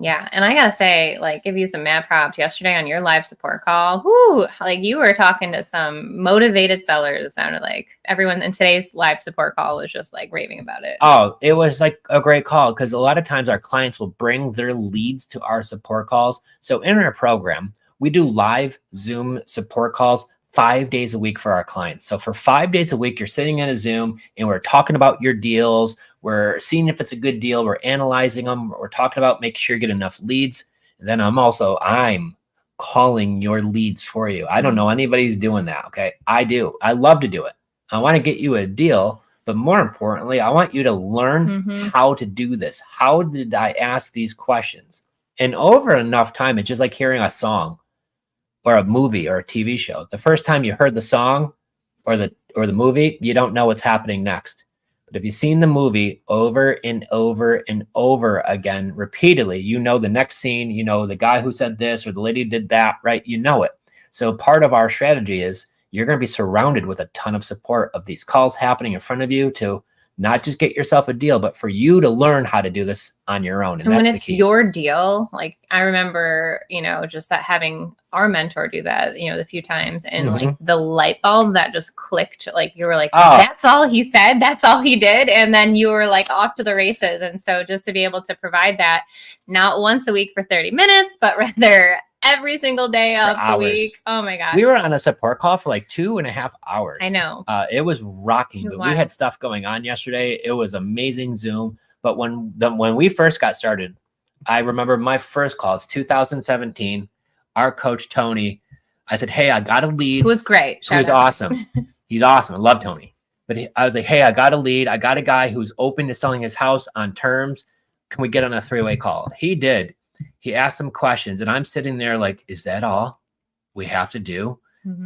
Yeah. And I got to say, give you some mad props yesterday on your live support call. Whoo, you were talking to some motivated sellers. It sounded like everyone in today's live support call was just raving about it.
Oh, it was a great call, because a lot of times our clients will bring their leads to our support calls. So in our program, we do live Zoom support calls 5 days a week for our clients. So for 5 days a week, you're sitting in a Zoom and we're talking about your deals. We're seeing if it's a good deal. We're analyzing them. We're talking about making sure you get enough leads. And then I'm calling your leads for you. I don't know anybody who's doing that. Okay. I do. I love to do it. I want to get you a deal, but more importantly, I want you to learn how to do this. How did I ask these questions? And over enough time, it's just like hearing a song or a movie or a TV show. The first time you heard the song or the movie, you don't know what's happening next. But if you've seen the movie over and over and over again repeatedly, you know the next scene, you know the guy who said this or the lady did that, right? You know it. So part of our strategy is you're going to be surrounded with a ton of support of these calls happening in front of you to not just get yourself a deal, but for you to learn how to do this on your own.
And when it's your deal, like I remember, just that having our mentor do that, the few times, and like the light bulb that just clicked, like you were like, that's all he said, that's all he did. And then you were like off to the races. And so just to be able to provide that, not once a week for 30 minutes, but rather every single day of the week. Oh my gosh.
We were on a support call for like 2.5 hours.
I know.
It was rocking, but we had stuff going on yesterday. It was amazing Zoom. But when we first got started, I remember my first call, it's 2017, our coach, Tony, I said, hey, I got a lead.
Who was great.
He was awesome. He's awesome. I love Tony. But I was like, hey, I got a lead. I got a guy who's open to selling his house on terms. Can we get on a 3-way call? He did. He asked some questions, and I'm sitting there like, is that all we have to do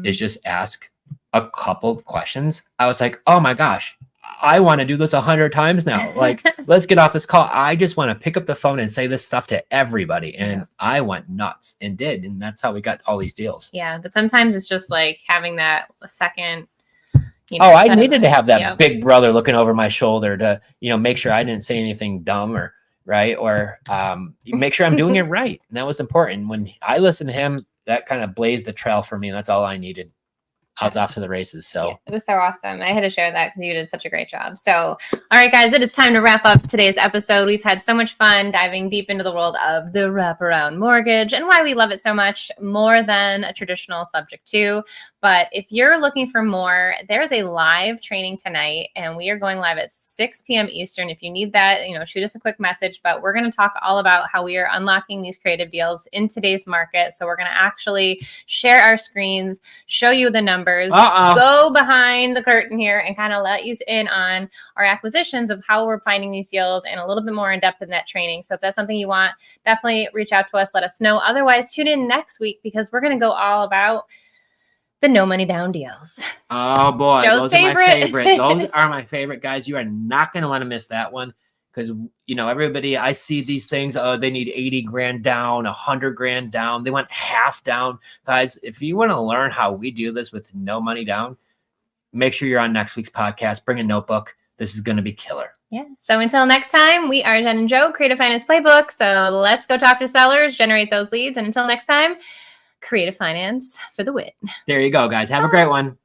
is just ask a couple of questions? I was like, oh my gosh, I want to do this 100 times now. Like, let's get off this call. I just want to pick up the phone and say this stuff to everybody. And I went nuts and did. And that's how we got all these deals.
Yeah. But sometimes it's just like having that second.
I needed to have that big brother looking over my shoulder to, make sure I didn't say anything dumb or right. Or make sure I'm doing it right. And that was important. When I listened to him, that kind of blazed the trail for me. And that's all I needed. I was off to the races. So
it was so awesome. I had to share that because you did such a great job. So, all right, guys, it is time to wrap up today's episode. We've had so much fun diving deep into the world of the wraparound mortgage and why we love it so much, more than a traditional subject to. But if you're looking for more, there's a live training tonight, and we are going live at 6 p.m. Eastern. If you need that, shoot us a quick message. But we're going to talk all about how we are unlocking these creative deals in today's market. So we're going to actually share our screens, show you the numbers, go behind the curtain here, and kind of let you in on our acquisitions of how we're finding these deals and a little bit more in depth in that training. So if that's something you want, definitely reach out to us. Let us know. Otherwise, tune in next week because we're going to go all about the no money down deals.
Oh boy,
Joe's
those are my favorite. Those are my favorite, guys. You are not going to want to miss that one because everybody, I see these things. Oh, they need 80 grand down, 100 grand down. They want half down, guys. If you want to learn how we do this with no money down, make sure you're on next week's podcast. Bring a notebook. This is going to be killer.
Yeah. So until next time, we are Jenn and Joe, Creative Finance Playbook. So let's go talk to sellers, generate those leads, and until next time, Creative Finance for the win.
There you go, guys. Have a great one.